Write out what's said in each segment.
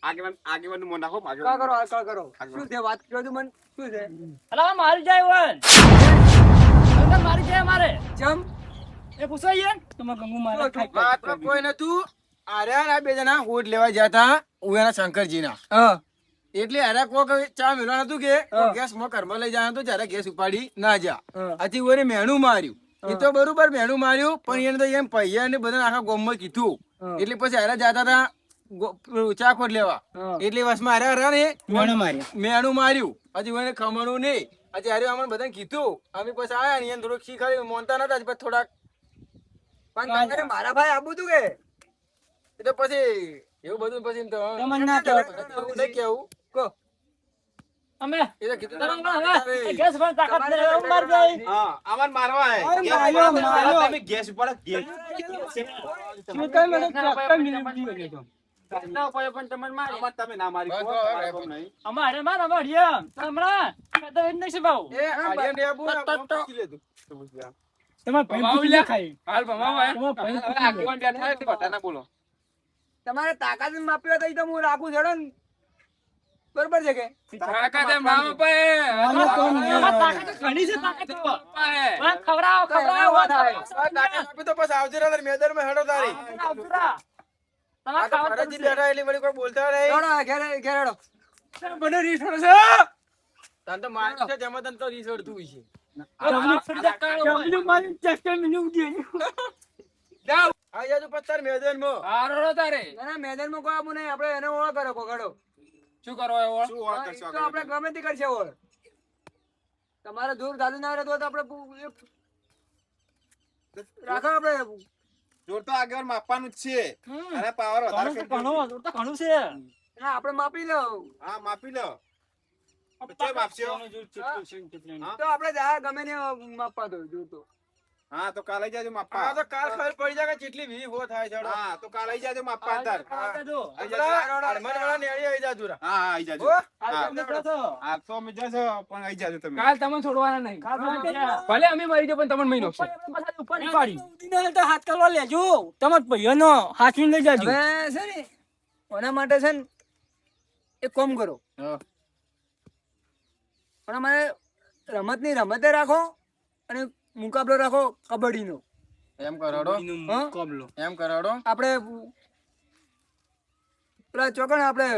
આગેવાન નું મન રાખો. શું છે વાત કરો મને શું છે? અલા મારી જાય મારી જાય મારે ચમ એ પૂછાય તમારે ગંગુ મારે ખાઈ કોઈ નતું. આ બે જણા ઊંટ લેવા ગયા હતા ઉયાના શંકરજીના. એટલે અરે કોક ચા મેળવા હતું કે ગેસ માં ઘરમાં લઈ જવાનું હતું. જયારે ગેસ ઉપાડી ના જા હજી ઓને મેણું માર્યું. એ તો બરોબર મેણું માર્યું પણ એને તો એમ પૈયા ને બધા આખા ગામમાં કીધું. એટલે પછી અરે જતા હતા ચાખોટ લેવા. એટલે વસમાં અરે ને મેણું માર્યું. હજી ઓને ખમણું નહીં. હજી અરે અમને બધાને કીધું. અમે પછી આયા ને એને થોડુંક શીખાડી મોનતા નતા પછી થોડાક. પણ મારા ભાઈ આબુ તું કે એટલે પછી એવું બધું પછી નહીં કેવું કો અમે એ તો કીધું ગેસ પર તાકાત દે માર જાય હા અમન મારવા હે તમે ગેસ ઉપર ગેસ શું કઈ મને ટ્રેક્ટર મિલી ગયો ના કોઈ પણ તમને મારી અમન તમે ના મારી નહીં અમારે માર અમારિયા હમણાં તો એ નહીં ભાવ એ આડિયા ને આબુ લે તું તમાર ભાઈ ખાઈ હાલ ભમાવા હે તમાર ભાઈ આગેવાન બેઠા એટલે બટા ના બોલો. તમારે તાકાત માપ્યો તો હું રાખું જડો ને બરોબર છે કે તાકાત એમ ના અપાય. તાકાત ઘણી છે તાકાત ખવરાવ તાકાત આપી તો પછી આવજે રે મેદાનમાં હેડો તારી આ તો ફરજી બેઠા એટલે વળી કોઈ બોલતા નહીં. જોડો ઘેરેડો મને રીસ પડે છે. તન તો મારી છે જમા તન તો રીસ પડતું છે. જાવ આ જાજો પત્તર મેદાનમાં આરોડો તારે ના મેદાનમાં કોઈ આબુ નહીં. આપણે એને ઓળ કરો કોગડો શું કરો એ ઓળ શું ઓળ કરશો તો આપણે ગમે તે કરશે ઓળ. તમારે દૂર દાદુ ના રહેતો તો આપણે રાખો આપણે જોર તો આગળ માપવાનું જ છે. અને પાવર વધારે ઘણું છે હા આપણે માપી લો. હા માપી લો. કેટલો માપશો? તો આપણે જા ગમે ને માપવા દો જો તો. હા તો કાલે જાજો માપવા. હા તો કાલ ખબર પડી જાય કે કેટલી વી હો થાય છે. હા તો કાલે જાજો માપવા અંતર. હરમનવાળા ને આવી જાજો. હા આવી જાજો. આ તો અમે જશો પણ આવી જાજો તમે. કાલ તમને છોડવાના નહીં ભલે અમે મરી જાવ પણ તમને મહિનો છે ઉપર ની પાડી તો હાથ કરવા લેજો તમાર ભઈનો હાથવીને લઈ જાજો. હવે છે ને ઓના માટે છે ને એક કામ કરો. પણ અમારે રમતની રમતે રાખો અને મુકાબલો રાખો કબડ્ડીનો. એમ કરાડો મુકાબલો એમ કરાડો. આપણે પેલા ચોકણ આપણે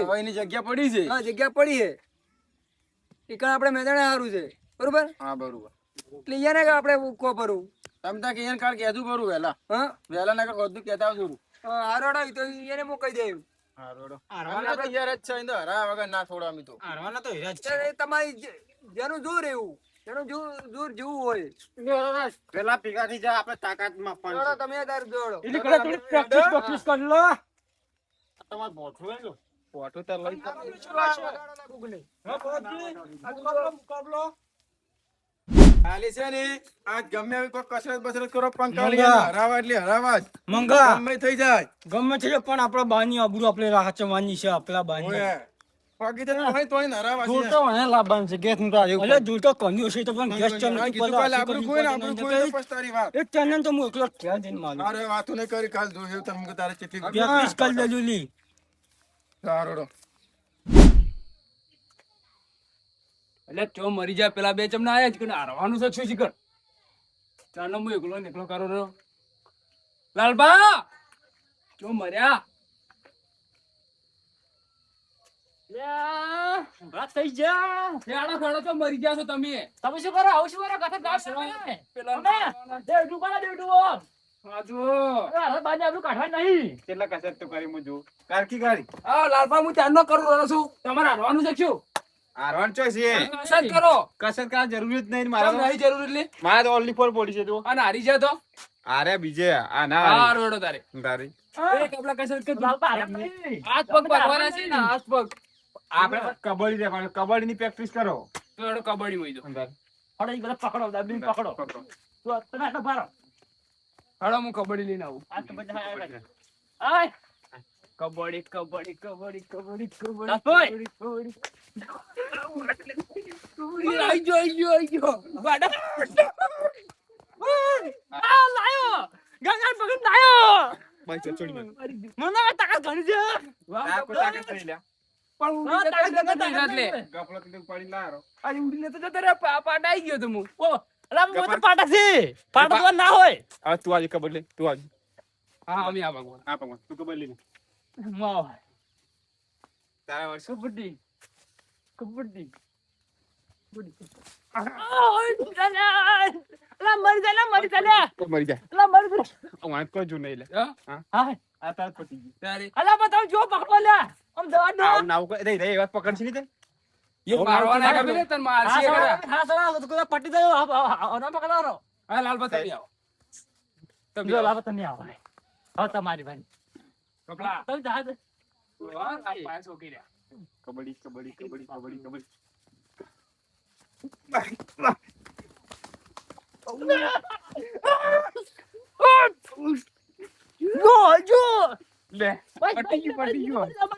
વહીની જગ્યા પડી છે. હા જગ્યા પડી છે એ કારણ આપણે મેદાને સારું છે બરોબર. હા બરોબર. એટલે અહીંયા ને આપણે કો ભરું તમે ત્યાં કે કાલ કહેતું ભરું વહેલા. હા વહેલા ના કદું કહેતા આવજો. હારોડો તો એને મૂકી દે. હારવાના તો યાર જ છે ઇંદો હરા વગર ના થોડા અમે તો. હારવાના તો હીરા જ છે. તમારી જેનું જોર એવું જેનું જોર જેવું હોય પેલા ભેગા થઈ જાય આપણે તાકાત માં જોડો તમે તાર જોડો એટલે કડા થોડી પ્રેક્ટિસ કરી લો. તમાર બોઠું લઈ લો. બોઠું તો લઈ મુકાબલો ખાલી છે ને આજ ગમે એવી કોઈ કસરત બસરત કરો પણ ખાલી હરાવા એટલે હરાવા જ મંગા ગમે થઈ જાય ગમે છે પણ આપણા બાની આબરૂ આપણે રાચવાની છે આપણા બાની બાકી તો કોઈ તોય હરાવા છે. જોતો હે લાબાન છે ગેસ નું તારે એટલે જોતો કોની છે તો પણ ગેસ ચમ કીધું કાલે આપણું કોઈ ના આપણું કોઈ પસ્તારી વાત એક ચેનલ તો હું એકલો ક્યાં જઈને માલું. અરે વાતો નહીં કરી કાલ જોયો તમે તારે કેટલી પ્રેક્ટિસ કરી લેજો લી સારોડો. એટલે ચો મરી જાય પેલા બે ચમના આયા જ કે હારવાનું છે શું શીખર ચાનો હું એકલો ને એકલો કરો રહ્યો લાલબા ચો મર્યા થઈ જા ખેડો ખેડો ચો મરી ગયા છો તમે શું કરો આવું શું કરો કથા ગાસ પેલા દેડું બના દેડું હાજો અરે બાજુ આપણું કાઢવા નહીં કેટલા કસરત તો કરી મુજો કારકી ગાડી આ લાલબા હું ચાંદનો કરું રહ્યો છું તમારે હારવાનું છે શું હારવાન ચો છે કસરત કરો કસરત કા જરૂર જ નહીં મારા મારા નહીં જરૂર એટલે મારા તો ઓનલી ફોર બોડી છે તો અને હારી જાય તો અરે બીજે આ ના હા રોડો તારે તારી એક આપલા કસરત કર હાથ પગ ભરવાના છે ને હાથ પગ આપણે કબડ્ડી દેખાડો કબડ્ડી ની પ્રેક્ટિસ કરો તો એનો કબડ્ડી માં જો અંદર હડો ઈ બધા પકડો દાબી પકડો તો તમે આટલો ભારો હાડો હું કબડ્ડી લઈને આવું આ તો બધા આય કબડ્ડી કબડ્ડી કબડ્ડી કબડ્ડી કબડ્ડી લાલભાઈ! કબડ્ડી આઈ ગયો વાડા આ લાયો ગંગા પકડ લાયો ભાઈ ચચડી મને તાકાત ઘણી છે આ કોઈ તાકાત નહીં લ્યા પણ ઉડી હા, જતો તાકાત નહીં એટલે ગફલો થી ઉપાડી લારો આ ઉડી લેતો જતો રે પાટ આવી ગયો તો હું ઓ અલા મો તો પાટા છે પાટા તો ના હોય હવે તું આજે કબડ લે તું આજે હા અમે આ ભગવાન આ પગમાં તું કબડ લે વાહ તારા વર્ષ કબડ્ડી કબડ્ડી અલા મરી જા મરી જાય અલા મરી જા હું કોઈ જો નહીં લે હા હા આ તાર પટી ગઈ તારે અલા બતાવ જો પકડો લે આમ દવા દો આવ નાવ રે રે વાત પકડશે ને તે એ મારવાના કે તને મારશે કરા હા સરા તો કોઈ પટી દયો ના પકડવાનો હા લાલ બતાવી આવો તમે જો લાવ તને આવે હવે તમારી ભાઈ કપલા તો જા દે આ પાસ ઓકે રહ્યા કબડ્ડી કબડ્ડી કબડ્ડી કબડ્ડી કબડ્ડી જો જો લે પટી ગયું મરી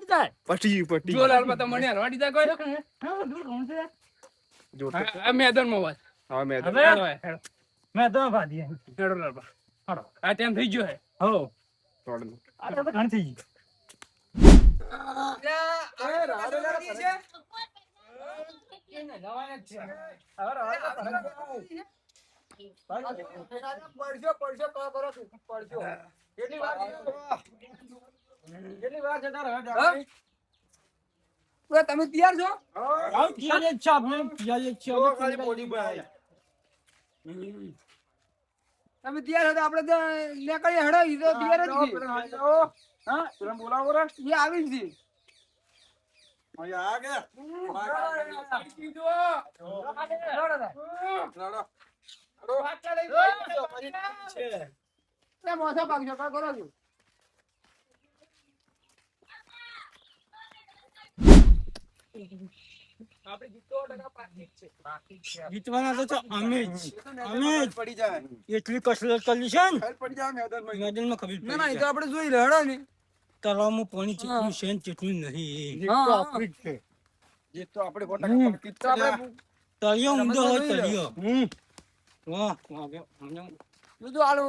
જાય પટી જો લાલ બતા મને હરવા દીધા કોઈ હા દૂર કોણ છે જો આ મેદાનમાં વાત હવે મેં હવે હેડો મેં તો ભાદી હેડો લાલ બા હાડો આ ટાઈમ થઈ ગયો હે હો તોડ આ તો ઘણ થઈ ગઈ તમે તૈયાર છો? તમે તૈયાર છો તો આપણે તો નીકળીએ હેડો ઈ તો તૈયાર જ છે. હા બોલાવો રે એ આવી જ છે. આ ગયા એ મોસો પાકજો કા કરો છો? જીતવાના તો અમે જ પડી જાય એટલી કસરત કરી છે ને પડી જાય મેદાનમાં મેદાનમાં ખબર ના ના એ પડી તો આપણે જોઈ લે હેડો ને. તળાવમાં પાણી જેટલું છે ને તેટલું નહીં જે તો આપણે ખોટા કીધું તો આપણે તળિયો ઊંધો હોય રમત તળિયો હમ વાહ વાહ બધું આલુ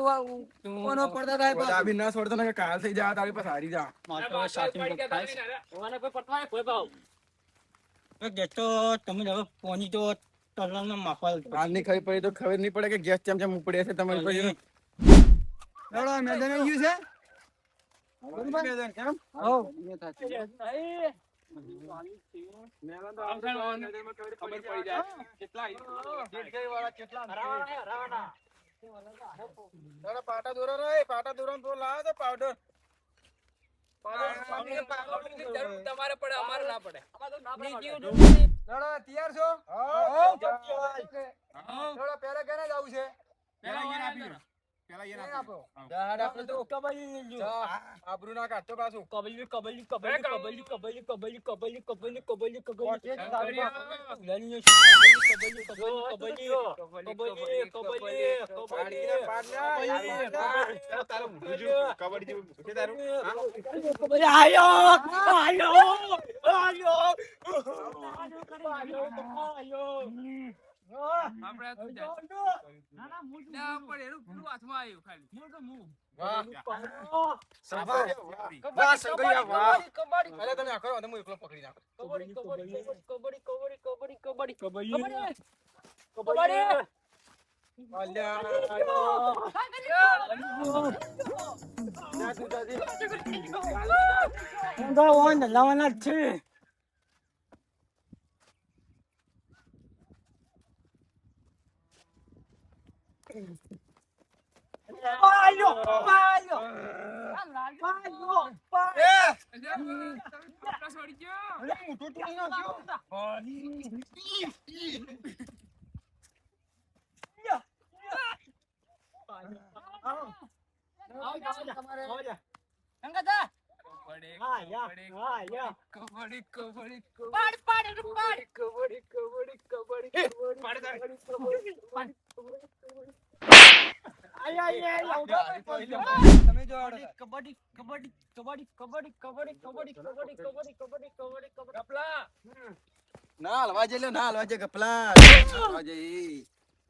કોનો પડતા થાય બધા બી ના છોડતો ને કે કાલ થઈ જા તારી પાસે હારી જા માત્ર સાચું તો તમે હવે પાણી તો તળાવના માપા હાલ ની ખબર પડી તો ખબર નહીં પડે કે ગેસ ચમ ચમ ઉપડે છે તમારી પાસે હેડો મેદાન આવી ગયું છે. મેદાન કેમ હો ખબર પડી જાય કેટલા પાટા દોરો રે પાટા દોરો તો લાવો તો પાવડર તમારે પડે અમારે ના પડે હેડો તૈયાર છો? હેડો પહેલા કેને જવું છે? પેલા યે આપી પેલા યે કેને આપો? આપણે તો આબરૂ ના કાઢતો પાછું આપણે આ થઈ જાય ના પડે એનું પેલું હાથમાં આવ્યું ખાલી વાહ સંગૈયા વાહ અરે તમે આ કરો હું એકલો પકડી નાખ લાવવાના જ છે છોડી ગયો કબડ્ડી કબડ્ડી કબડ્ડી તમે જો કબડ્ડી કબડ્ડી કબડ્ડી કબડ્ડી કબડ્ડી કબડ્ડી કબડ્ડી કબડ્ડી કબડ્ડી કબડ્ડી કપલા ના હલવા જઈ લો, ના હલવા જઈ ગપલા, હલવા જઈ.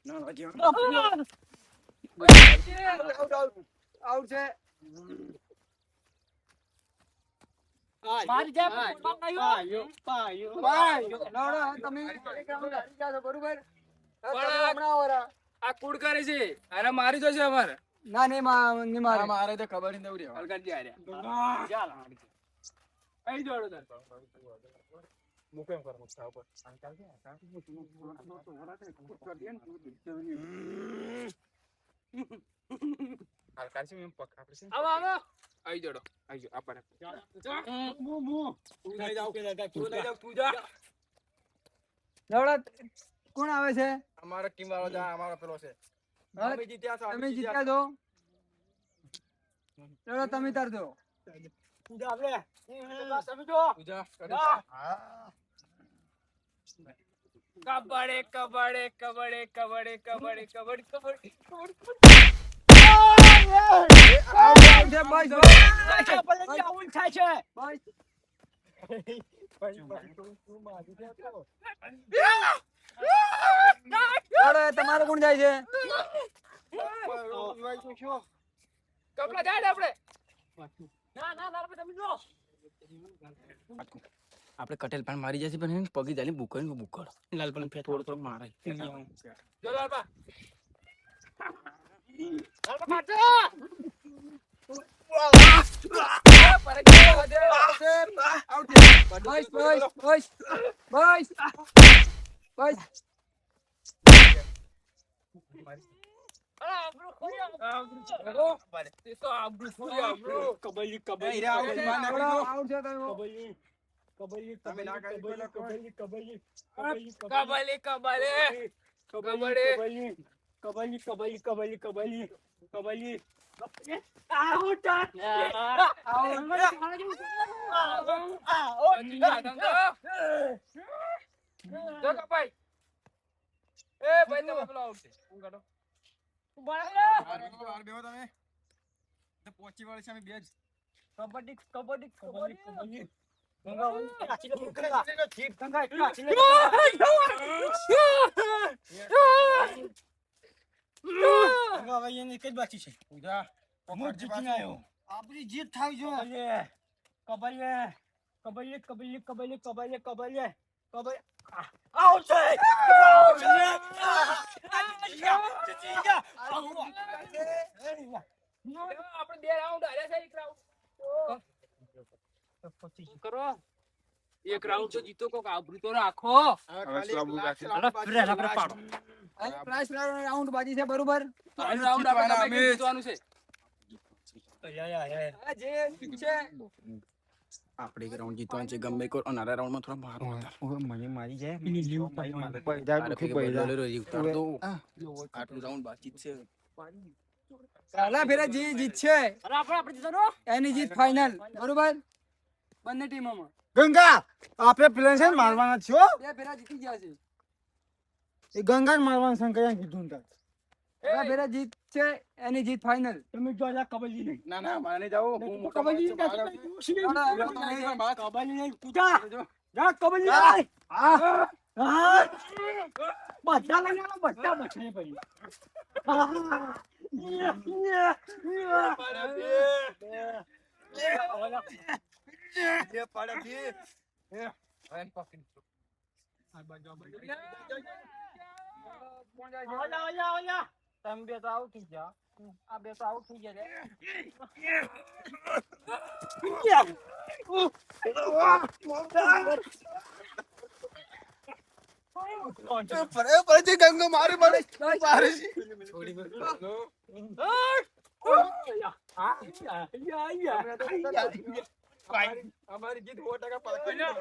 ના હલવા જઈ. આઉટ છે. મારી જાય પાયો નવડો, તમે એક રાઉન્ડ હારી ગયા છો, બરોબર? પણ હમણાં ઓરા. આ કુડ કરે છે અરે મારી તો છે અમારે ના નહીં નહીં આ મારે. મારે તો ખબર નહીં દઉં હલકાજી આર્યા અહીં જોડો તાર આવો આવો અહીં જોડો અહીં જો આપણે નવડા, કોણ આવે છે? અમારો ટીમ વાળો જા, અમારો પેલો છે. હા? અમે જીત્યા છો, અમે તમે જીત્યા છો. નવડા, તમે તાર દો. પૂજા કરે. કબડે કબડે કબડે કબડે કબડે કબડે કબડે આઉટ છે, બોys, બોys. આવું થાય છે બોys. નવડા, તમારે કોણ જાય છે? કપલા જાય આપણે આપણે કટેલ પણ મારી જશે, પણ એને પગી ચાલી બુકડ બુકડ લાલ પણ થોડો થોડો મારે. જો લાલબા બોys, બોys, બોys, બોys, બોys. કબડ્ડી નવડા, આઉટ છે તમે. તમે ના કરી પેલો કોઈ. કબડે કબડે કબડે જો કપાઈ એ ભાઈ તમે પેલો આઉટ છે હું કાઢો બહાર બેહો તમે. તો પોચી વાળી છે, અમે બે જ. કબડ્ડી કબડ્ડી કબડ્ડી પૂજા પકડજી પાછું. આપણી જીત થાય છે કબડ્ડી કબડ્ડી કબડ્ડી કબડ્ડી કબડ્ડી કબડ્ડી કબડ્ડી આઉટ છે આપણે બે રાઉન્ડ હાર્યા છે એક રાઉન્ડ કરો એક રાઉન્ડ તો જીતો કોક આબરૂ તો રાખો પ્રાઇસ રાઉન્ડ બાજી છે, બરોબર? ત્રણ રાઉન્ડ આપણે તમે જીતવાનું છે આ જે છે આપણે એક રાઉન્ડ જીતવાનું છે, ગમે કોઈ અનારા રાઉન્ડમાં થોડા બહાર મને મારી જાય. આટલું રાઉન્ડ બાકી જ છે. પહેલા ફેરા જે જીત છે આપણે જીતવાનું એની જીત ફાઇનલ, બરોબર? બંને ટીમોમાં ગંગા આપણે પ્લેન છે ને મારવાના છો. બે ફેરા જીતી ગયા છે. એ ગંગા મારવાના છે કયા કીધું તાર. પહેલા ફેરા જીત છે એની જીત ફાઇનલ. તમે જો આ કબડ્ડી નહીં ના ના મારે નહીં જાવું. હું મોટો કબડ્ડી માણસ છું. મારે- કબડ્ડી નહીં પૂજા જા કબડ્ડી નહીં બધા લઈને આવો, બધા બચાવી પડી તમે બે તો આઉટ થઈ ગયા, આ બે તો આઉટ થઈ ગયા ગંગા મારે મારે મારે અમારી જીત 100%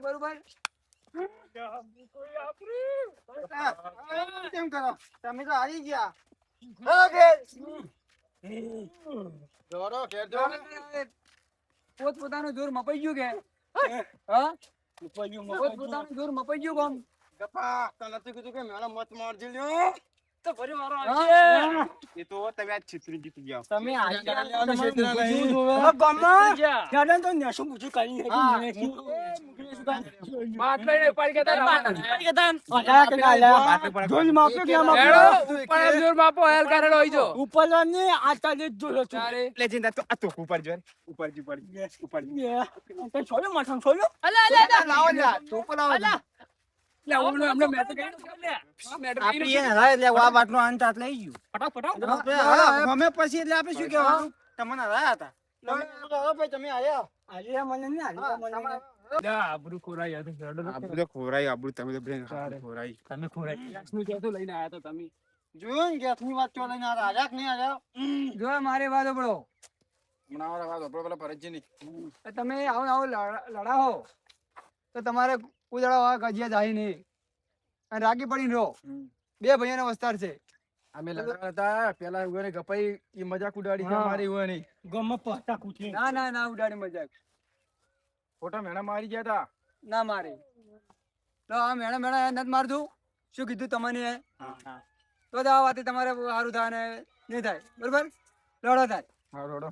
બરોબર? કેમ કરો તમે તો હારી ગયા. જોરો ઘેર જો. પોત પોતાનું જોર મપાઈ ગયું કે? હા, પોતાનું જોર મપાઈ ગયું કોમ. ગપ્પા તને નતું કીધું કે મેળો મત મારજે લ્યો તો ફરી મારો હા. એ તો તમે આ છિત્રી જીતી ગયા તમે હારી ગયા એટલે અમે તમારે છેતરા મૂકવું નહીં. જોવે. હવે ગામમાં જા. દાદા તો નેસો મૂછું કરી હા. નાખ્યું. માટલો એને પાડી કે તારા અલા કે ગાલા. ઢોલ માપ્યો કે આમ હેડો, આપ્યો? ઉપર આમ જોર માપો હેલ કારેલો હોય જો ઉપર ને આટા જ જોયો છું. તારે લે જિંદા તો આ તો ઉપર જો ઉપર તે છોડ્યો માથામાં છોડ્યો? લાવો લ્યા ટોપો લાવો લે ઓલો અમને મેં તો કહ્યું લે આ મેટર આપી એને હરાય એટલે આ વાતનો અંત હાથ લઈ ગયું. ફટાફટ આપણે ગમે પછી એટલે આપણે શું કહેવાનું? તમને હરાયા હતા. તમે હવે ભાઈ તમે આયા. આલિયા મને નહીં, આલિયા મને નહીં. લે આબરૂ ખોરાઈ આ તો હેડો તો આબરૂ તો ખોરાઈ આબરૂ તમે તો બ્રેન ખોરાઈ તમે ખોરાઈ નું ક્યાંથી લઈને આયા તો તમે જોયું ને ગેસની વાત ચો લઈને આયા કે નહીં આયા? જો મારી વાત સાંભળો. હમણાં વાળા વાત આપણો પેલા ભરતજી ની તમે આવો લડાવો તો તમારે ઉદાડા ગજિયા જાય નહીં અને રાગી પડીને રહો. બે ભાઈઓનો વસ્તાર છે. અમે લડતા હતા પેલા ઉગરે ગપાઈ ઈ મજાક ઉડાડી કે હા. મારી ઉવાની ગામમાં પહોંચતા કૂટલી. ના ઉડાડી મજાક ખોટા મેણા મારી ગયા તા ના મારે. તો આ મેળા એ નથી મારતું. શું કીધું તમને એ? તો જ આ વાતે તમારે સારું થાય ને નહીં થાય. બરોબર લડો થાય. હા રોડો